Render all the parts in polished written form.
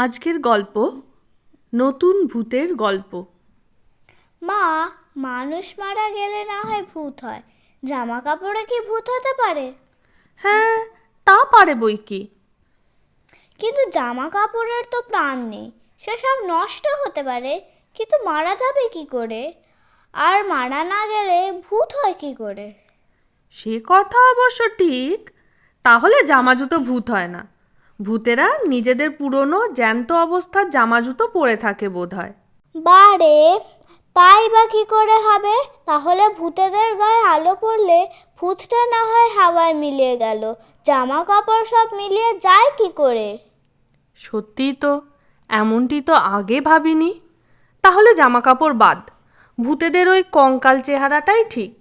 আজকের গল্প নতুন ভূতের গল্প। মা, মানুষ মারা গেলে না হয় ভূত হয়, জামা কাপড়ে কি ভূত হতে পারে? হ্যাঁ, তা পারে বই কি। কিন্তু জামা কাপড়ের তো প্রাণ নেই, সেসব নষ্ট হতে পারে, কিন্তু মারা যাবে কি করে? আর মারা না গেলে ভূত হয় কি করে? সে কথা অবশ্য ঠিক। তাহলে জামা জুতো ভূত হয় না, ভূতেরা নিজেদের পুরনো জ্যান্ত অবস্থার জামা জুতো পরে থাকে বোধহয়। বারে, তাই বা কি করে হবে? তাহলে ভূতেদের গায়ে আলো পড়লে ভূতটা না হয় হাওয়ায় মিলিয়ে গেল, জামা কাপড় সব মিলিয়ে যায় কি করে? সত্যিই তো, এমনটি তো আগে ভাবিনি। তাহলে জামা কাপড় বাদ, ভূতেদের ওই কঙ্কাল চেহারাটাই ঠিক।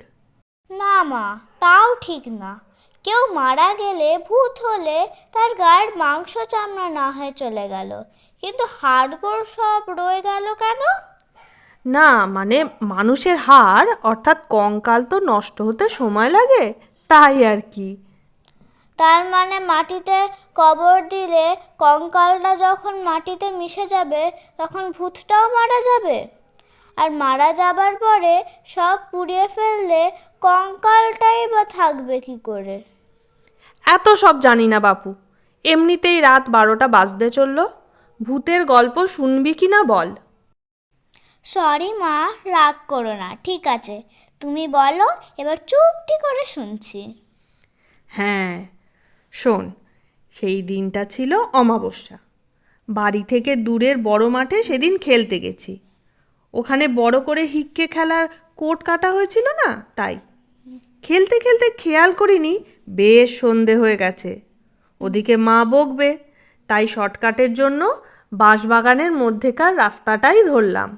না মা, তাও ঠিক না। কেউ মারা গেলে, ভূত হলে তার গায়ের মাংস চামড়া না হয় চলে গেল, কিন্তু হাড়গোড় সব রয়ে গেল কেন? না মানে, মানুষের হাড় অর্থাৎ কঙ্কাল তো নষ্ট হতে সময় লাগে, তাই আর কি। তার মানে মাটিতে কবর দিলে কঙ্কালটা যখন মাটিতে মিশে যাবে তখন ভূতটাও মারা যাবে? আর মারা যাবার পরে সব পুড়িয়ে ফেললে কঙ্কালটাই বা থাকবে কি করে? এত সব জানি না বাপু, এমনিতেই রাত 12টা বাজতে চলল, ভূতের গল্প শুনবি কি না বল। সরি মা, রাগ করো না, ঠিক আছে, তুমি বলো, এবার চুপটি করে শুনছি। হ্যাঁ শোন, সেই দিনটা ছিল অমাবস্যা। বাড়ি থেকে দূরের বড় মাঠে সেদিন খেলতে গেছি। ওখানে বড় করে হিক্কে খেলার কোট কাটা হয়েছিল না, তাই খেলতে খেলতে খেয়াল করিনি বেশ সন্ধে হয়ে গেছে। ওদিকে মা বকবে, তাই শর্টকাটের জন্য বাঁশবাগানের মধ্যেকার রাস্তাটাই ধরলাম।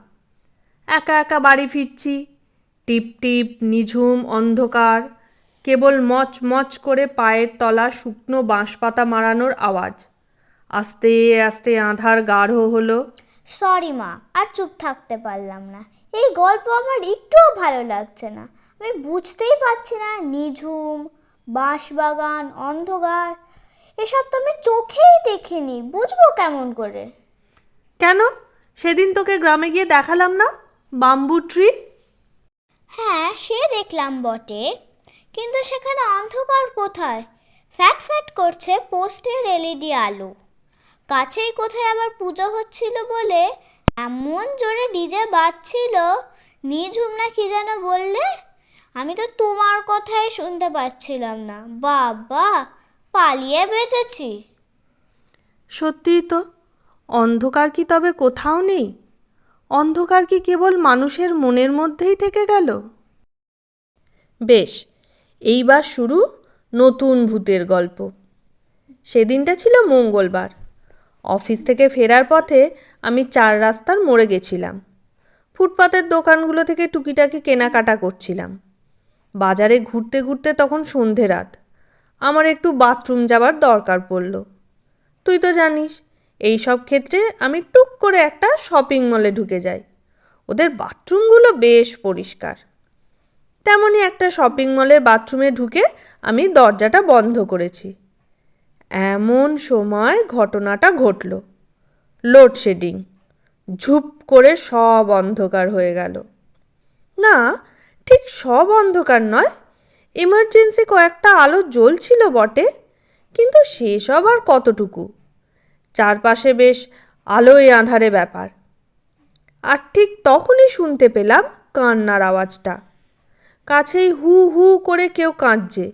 একা একা বাড়ি ফিরছি, টিপ টিপ নিঝুম অন্ধকার, কেবল মচ মচ করে পায়ের তলা শুকনো বাঁশপাতা মারানোর আওয়াজ। আস্তে আস্তে আঁধার গাঢ় হলো। সরি মা, আর চুপ থাকতে পারলাম না। এই গল্প আমার একটুও ভালো লাগছে না। আমি বুঝতেই পারছি না, নিঝুম, বাঁশবাগান, অন্ধকার, এসব তো আমি চোখেই দেখিনি, বুঝবো কেমন করে? কেন, সেদিন তোকে গ্রামে গিয়ে দেখালাম না বাম্বু ট্রি? হ্যাঁ, সে দেখলাম বটে, কিন্তু সেখানে অন্ধকার কোথায়? ফ্যাট ফ্যাট করছে পোস্টের এলইডি আলো। কাছেই কোথায় আবার পুজো হচ্ছিল বলে এমন জোরে ডিজে বাজছিল। নিঝুম না কি যেন বললে? আমি তো তোমার কথাই শুনতে পাচ্ছিলাম না। বাবা, পালিয়ে বেঁচেছি। সত্যিই তো, অন্ধকার কি তবে কোথাও নেই? অন্ধকার কি কেবল মানুষের মনের মধ্যেই থেকে গেল? বেশ, এইবার শুরু নতুন ভূতের গল্প। সেদিনটা ছিল মঙ্গলবার। অফিস থেকে ফেরার পথে আমি 4 রাস্তার মোড়ে গেছিলাম। ফুটপাতের দোকানগুলো থেকে টুকিটাকি কেনাকাটা করছিলাম। বাজারে ঘুরতে ঘুরতে তখন সন্ধে রাত। আমার একটু বাথরুম যাবার দরকার পড়ল। তুই তো জানিস, এই সব ক্ষেত্রে আমি টুক করে একটা শপিং মলে ঢুকে যাই। ওদের বাথরুমগুলো বেশ পরিষ্কার। তেমনই একটা শপিং মলের বাথরুমে ঢুকে আমি দরজাটা বন্ধ করেছি। এমন সময় ঘটনাটা ঘটল। লোডশেডিং। ঝুপ করে সব অন্ধকার হয়ে গেল। না, ঠিক সব অন্ধকার নয়, এমার্জেন্সি কয়েকটা আলো জ্বলছিল বটে, কিন্তু সেসব আর কতটুকু। চারপাশে বেশ আলোয় আঁধারে ব্যাপার। আর ঠিক তখনই শুনতে পেলাম কান্নার আওয়াজটা। কাছেই হু হু করে কেউ কাঁদছে,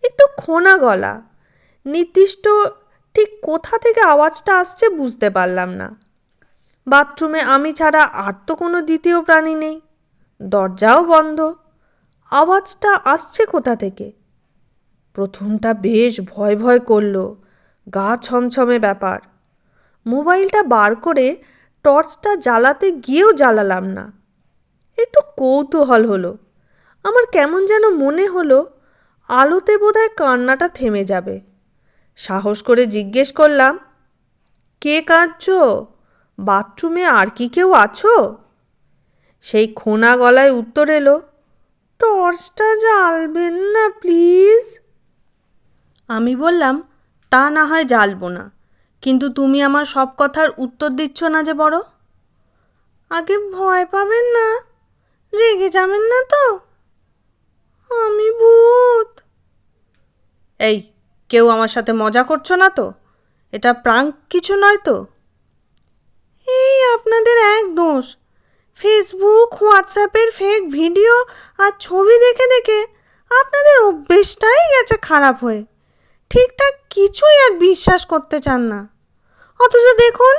একটু খোনা গলা। নির্দিষ্ট ঠিক কোথা থেকে আওয়াজটা আসছে বুঝতে পারলাম না। বাথরুমে আমি ছাড়া আর তো কোনো দ্বিতীয় প্রাণী নেই, দরজাও বন্ধ। আওয়াজটা আসছে কোথা থেকে? প্রথমটা বেশ ভয় ভয় করলো, গা ছমছমে ব্যাপার। মোবাইলটা বার করে টর্চটা জ্বালাতে গিয়েও জ্বালালাম না। একটু কৌতূহল হলো। আমার কেমন যেন মনে হলো আলোতে বোধহয় কান্নাটা থেমে যাবে। সাহস করে জিজ্ঞেস করলাম, কে কাঁদছো? বাথরুমে আর কি কেউ আছো? সেই খোনা গলায় উত্তর এলো, টর্চটা জ্বালবেন না প্লিজ। আমি বললাম, তা না হয় জ্বালবো না, কিন্তু তুমি আমার সব কথার উত্তর দিচ্ছ না যে বড়। আগে ভয় পাবেন না, রেগে যাবেন না তো? আমি ভূত। এই, কেউ আমার সাথে মজা করছো না তো? এটা প্রাঙ্ক কিছু নয় তো? এই আপনাদের এক দোষ, ফেসবুক হোয়াটসঅ্যাপের ফেক ভিডিও আর ছবি দেখে দেখে আপনাদের অভ্যেসটাই গেছে খারাপ হয়ে। ঠিকঠাক কিছুই আর বিশ্বাস করতে চান না। অথচ দেখুন,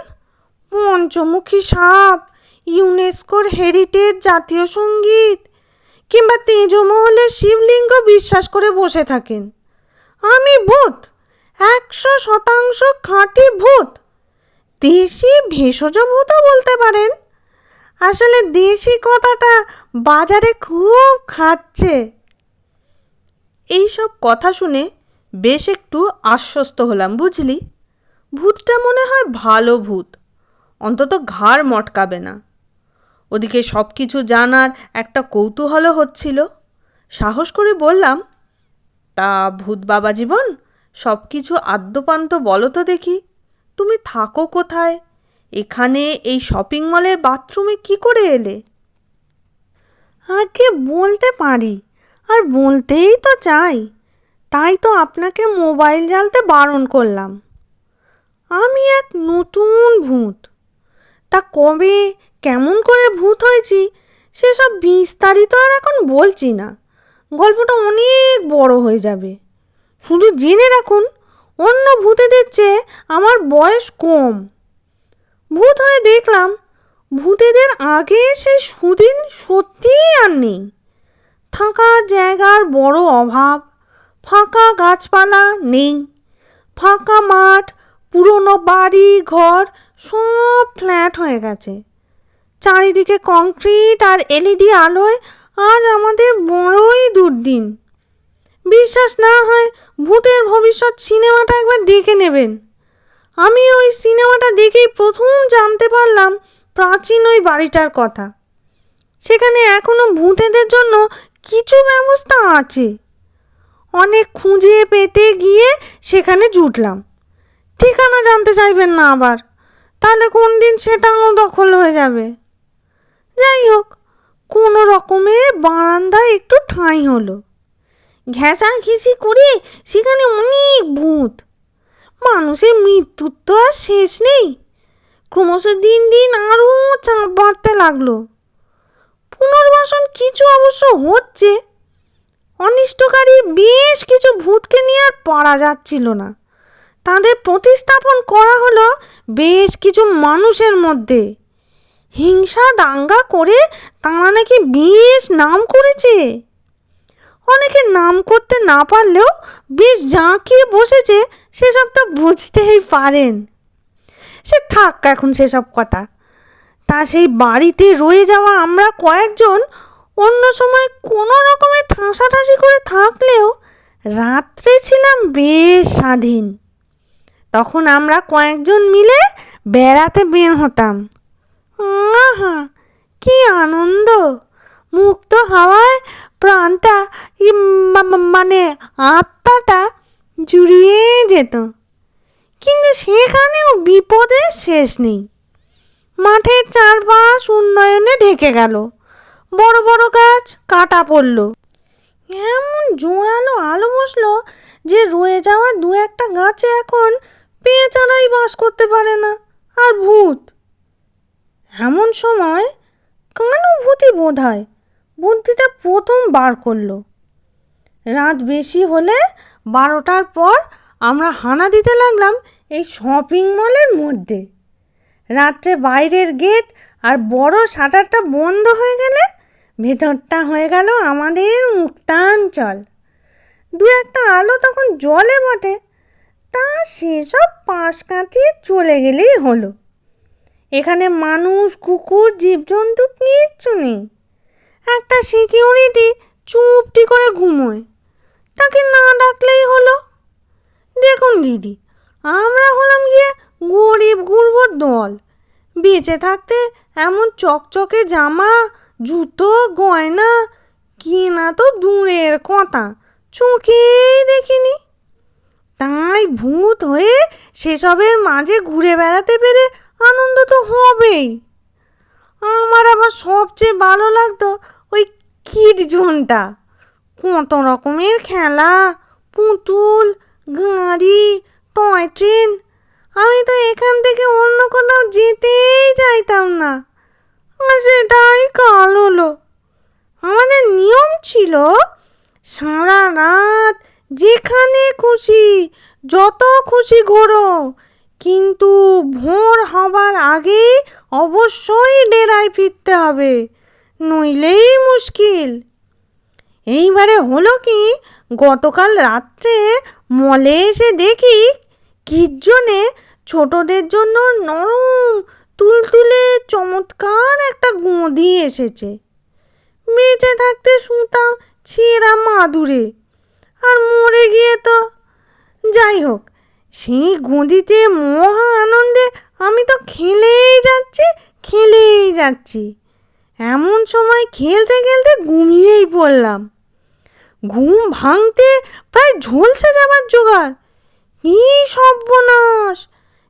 পঞ্চমুখী সাপ, ইউনেস্কোর হেরিটেজ জাতীয় সঙ্গীত কিংবা তেজমহলের শিবলিঙ্গ বিশ্বাস করে বসে থাকেন। আমি ভূত, 100% খাঁটি ভূত, দেশি ভেষজ ভূতও বলতে পারেন। আসলে দেশি কথাটা বাজারে খুব খাচ্ছে। এইসব কথা শুনে বেশ একটু আশ্বস্ত হলাম, বুঝলি। ভূতটা মনে হয় ভালো ভূত, অন্তত ঘাড় মটকাবে না। ওদিকে সব কিছু জানার একটা কৌতূহলও হচ্ছিল। সাহস করে বললাম, তা ভূত বাবা জীবন, সব কিছু আদ্যপান্ত বলো তো দেখি। তুমি থাকো কোথায়? এখানে এই শপিং মলের বাথরুমে কি করে এলে? আগে বলতে পারি, আর বলতেই তো চাই, তাই তো আপনাকে মোবাইল জ্বালতে বারণ করলাম। আমি এক নতুন ভূত। তা কবে কেমন করে ভূত হয়েছি সেসব বিস্তারিত আর এখন বলছি না, গল্পটা অনেক বড় হয়ে যাবে। শুধু জেনে রাখুন, অন্য ভূতেদের চেয়ে আমার বয়স কম। ভূত হয়ে দেখলাম, ভূতেদের আগে সেই সুদিন সত্যিই আর নেই। থাকার জায়গার বড় অভাব, ফাঁকা গাছপালা নেই, ফাঁকা মাঠ, পুরনো বাড়ি ঘর সব ফ্ল্যাট হয়ে গেছে। চারিদিকে কংক্রিট আর এলইডি আলোয় আজ আমাদের বড়ই দুর্দিন। বিশ্বাস না হয় ভূতের ভবিষ্যৎ সিনেমাটা একবার দেখে নেবেন। আমি ওই সিনেমাটা দেখেই প্রথম জানতে পারলাম প্রাচীন ওই বাড়িটার কথা। সেখানে এখনো ভূতেদের জন্য কিছু ব্যবস্থা আছে। অনেক খুঁজে পেতে গিয়ে সেখানে জুটলাম। ঠিকানা জানতে চাইবেন না আবার, তাহলে কোন দিন সেটাও দখল হয়ে যাবে। যাই হোক, কোনো রকমে বারান্দায় একটু ঠাঁই হলো। ঘেঁষাঘেঁষি করে সেখানে অনেক ভূত। মানুষের মৃত্যুর তো আর শেষ নেই। ক্রমশ দিন দিন আরও চাপ বাড়তে লাগলো। পুনর্বাসন কিছু অবশ্য হচ্ছে। অনিষ্টকারী বেশ কিছু ভূতকে নিয়ে আর পারা যাচ্ছিল না। তাদের প্রতিস্থাপন করা হলো বেশ কিছু মানুষের মধ্যে। হিংসা দাঙ্গা করে তারা নাকি বেশ নাম করেছে। অনেকে নাম করতে না পারলেও বেশ জাঁকিয়ে বসেছে, সেসব তো বুঝতেই পারেন। সে থাক এখন সেসব কথা। তা সেই বাড়িতে রয়ে যাওয়া আমরা কয়েকজন অন্য সময় কোনো রকমে ঠাঁসাঠাঁসি করে থাকলেও রাত্রে ছিলাম বেশ স্বাধীন। তখন আমরা কয়েকজন মিলে বেড়াতে বের হতাম। আহা, কি আনন্দ! মুক্ত হাওয়ায় প্রাণটা মানে আত্মাটা জুড়িয়ে যেত। কিন্তু সেখানেও বিপদের শেষ নেই। মাঠের চারপাশ উন্নয়নে ঢেকে গেল। বড় বড় গাছ কাটা পড়ল। এমন জোরালো আলো বসলো যে রয়ে যাওয়া দু একটা গাছে এখন পেঁচারাই বাস করতে পারে না, আর ভূত। এমন সময় কানুভূতি বোধ হয় বুদ্ধিটা প্রথম বার করলো। রাত বেশি হলে 12টার পর আমরা হানা দিতে লাগলাম এই শপিং মলের মধ্যে। রাত্রে বাইরের গেট আর বড় শাটারটা বন্ধ হয়ে গেলে ভেতরটা হয়ে গেল আমাদের মুক্তাঞ্চল। দু একটা আলো তখন জ্বলে বটে, তা সেসব পাশ কাটিয়ে চলে গেলেই হলো। এখানে মানুষ কুকুর জীবজন্তু কিচ্ছু নেই। একটা সিকিউরিটি চুপটি করে ঘুমোয়, তাকে না ডাকলেই হলো। দেখুন দিদি, আমরা হলাম গিয়ে গরিব গুরবো দল। বেঁচে থাকতে এমন চকচকে জামা, জুতো, গয়না কেনা তো দূরের কথা, চোখেই দেখিনি। তাই ভূত হয়ে সেসবের মাঝে ঘুরে বেড়াতে পেরে আনন্দ তো হবেই। আমার আবার সবচেয়ে ভালো লাগতো ওই কিড জোনটা। কত রকমের খেলা, পুতুল, গাড়ি, টয় ট্রেন। আমি তো এখান থেকে অন্য কোথাও যেতেই চাইতাম না। আর সেটাই কাল হলো। আমাদের নিয়ম ছিল সারা রাত যেখানে খুশি যত খুশি ঘোরো, কিন্তু ভোর হবার আগে অবশ্যই ডেরায় ফিরতে হবে, নইলেই মুশকিল। এইবারে হলো কি, গতকাল রাত্রে মলে এসে দেখি কিজনে ছোটদের জন্য নরম তুলতুলে চমৎকার একটা গদি এসেছে। বেঁচে থাকতে শুতাম ছেঁড়া মাদুরে, আর মরে গিয়ে তো যাই হোক, সেই গদিতে মহা আনন্দে আমি তো খেলেই যাচ্ছি। এমন সময় খেলতে খেলতে ঘুমিয়েই পড়লাম। ঘুম ভাঙতে প্রায় ঝলসে যাবার জোগাড়। কি সর্বনাশ!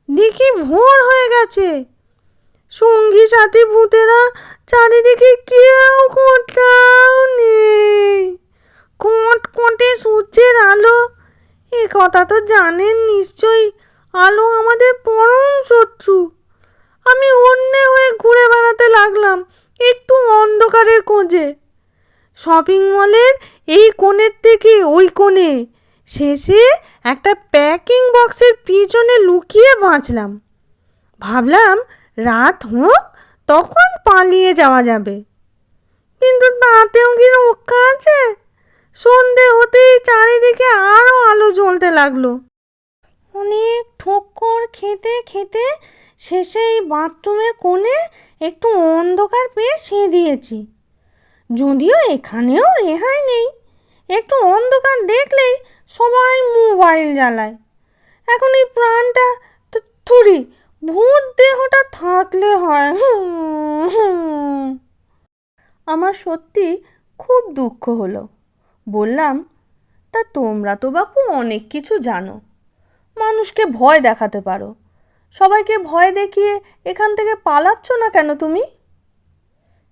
দেখি ভোর হয়ে গেছে। সঙ্গী সাথী ভূতেরা চারিদিকে কেউ কোথাও নেই। কটকটে সূর্যের আলো, এ কথা তো জানেন নিশ্চয়ই, আলো আমাদের পরম শত্রু। আমি হন্যে হয়ে ঘুরে বেড়াতে লাগলাম একটু অন্ধকারের খোঁজে। শপিং মলের এই কোণের থেকে ওই কোণে, শেষে একটা প্যাকিং বক্সের পিছনে লুকিয়ে বাঁচলাম। ভাবলাম রাত হোক, তখন পালিয়ে যাওয়া যাবে। কিন্তু তাতেও কি রক্ষা আছে? সন্ধে হতেই চারিদিকে আরও আলো জ্বলতে লাগলো। অনেক ঠক্কর খেতে খেতে শেষে এই বাথরুমের কোণে একটু অন্ধকার পেয়ে দিয়েছি। যদিও এখানেও রেহাই নেই, একটু অন্ধকার দেখলেই সবাই মোবাইল জ্বালায়। এখন এই প্রাণটা থুরি, ভূত দেহটা থাকলে হয়। আমার সত্যি খুব দুঃখ হলো। বললাম, তা তোমরা তো বাপু অনেক কিছু জানো, মানুষকে ভয় দেখাতে পারো, সবাইকে ভয় দেখিয়ে এখান থেকে পালাচ্ছ না কেন তুমি?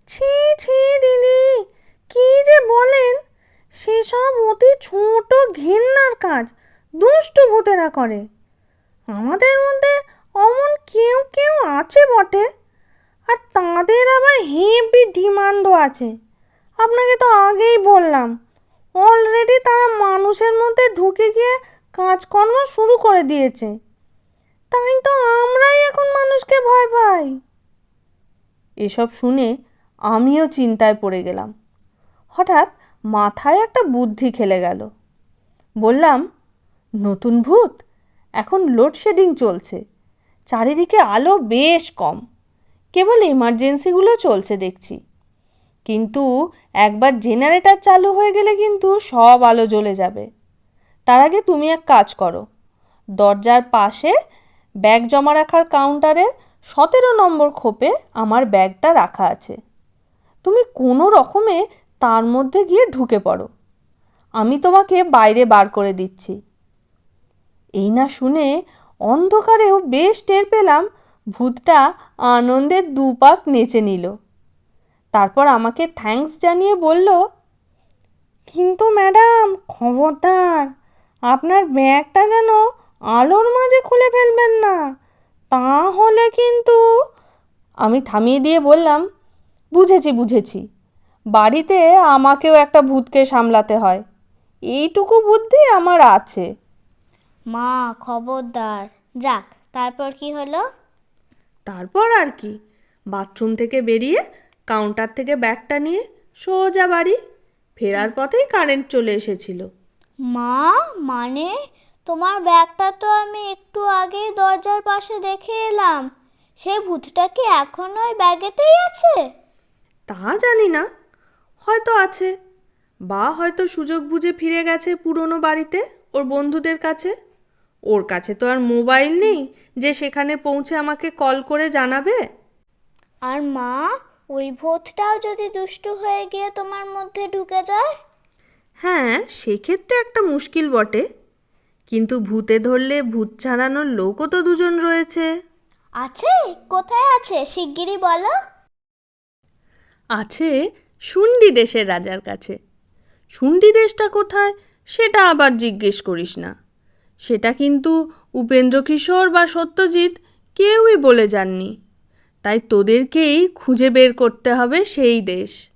ছি ছি দিদি, কি যে বলেন! সেসব অতি ছোট ঘেন্নার কাজ দুষ্টু ভূতেরা করে। আমাদের মধ্যে অমন কেউ কেউ আছে বটে, আর তাদের আবার হেভি ডিমান্ডও আছে। আপনাকে তো আগেই বললাম, অলরেডি তারা মানুষের মধ্যে ঢুকে গিয়ে কাজকর্ম শুরু করে দিয়েছে। তাই তো আমরাই এখন মানুষকে ভয় পাই। এসব শুনে আমিও চিন্তায় পড়ে গেলাম। হঠাৎ মাথায় একটা বুদ্ধি খেলে গেল। বললাম, নতুন ভূত, এখন লোডশেডিং চলছে, চারিদিকে আলো বেশ কম, কেবল এমার্জেন্সিগুলো চলছে দেখছি। কিন্তু একবার জেনারেটর চালু হয়ে গেলে কিন্তু সব আলো জ্বলে যাবে। তার আগে তুমি এক কাজ করো, দরজার পাশে ব্যাগ জমা রাখার কাউন্টারের 17 নম্বর খোপে আমার ব্যাগটা রাখা আছে। তুমি কোনো রকমে তার মধ্যে গিয়ে ঢুকে পড়ো, আমি তোমাকে বাইরে বার করে দিচ্ছি। এই না শুনে অন্ধকারেও বেশ টের পেলাম ভূতটা আনন্দে দুপাক নেচে নিল। তারপর আমাকে থ্যাঙ্কস জানিয়ে বলল, কিন্তু ম্যাডাম খবরদার, আপনার ব্যাগটা যেন আলোর মাঝে খুলে ফেলবেন না, তাহলে কিন্তু। আমি থামিয়ে দিয়ে বললাম, বুঝেছি, বাড়িতে আমাকেও একটা ভূতকে সামলাতে হয়, এইটুকু বুদ্ধি আমার আছে। মা খবরদার। যাক, তারপর কি হলো? তারপর আর কি, বাথরুম থেকে বেরিয়ে কাউন্টার থেকে ব্যাগটা নিয়ে সোজা বাড়ি ফেরার পথেই কারেন্ট চলে এসেছিল। মা, মানে তোমার ব্যাগটা তো আমি একটু আগেই দরজার পাশে দেখে এলাম। সেই ভূতটা কি এখনো ওই ব্যাগেতেই আছে? তা জানি না, হয়তো আছে, বা হয়তো সুযোগ বুঝে ফিরে গেছে পুরনো বাড়িতে ওর বন্ধুদের কাছে। ওর কাছে তো আর মোবাইল নেই যে সেখানে পৌঁছে আমাকে কল করে জানাবে। আর মা, ওই ভূতটাও যদি দুষ্টু হয়ে গিয়ে তোমার মধ্যে ঢুকে যায়? হ্যাঁ, সেক্ষেত্রে একটা মুশকিল বটে, কিন্তু ভূতে ধরলে ভূত ছাড়ানোর লোকও তো দুজন রয়েছে। আছে? কোথায় আছে শিগগিরই বলো। আছে শুন্ডি দেশের রাজার কাছে। শুন্ডি দেশটা কোথায় সেটা আবার জিজ্ঞেস করিস না। সেটা কিন্তু উপেন্দ্র কিশোর বা সত্যজিৎ কেউই বলে যাননি। তাই তোদেরকেই খুঁজে বের করতে হবে সেই দেশ।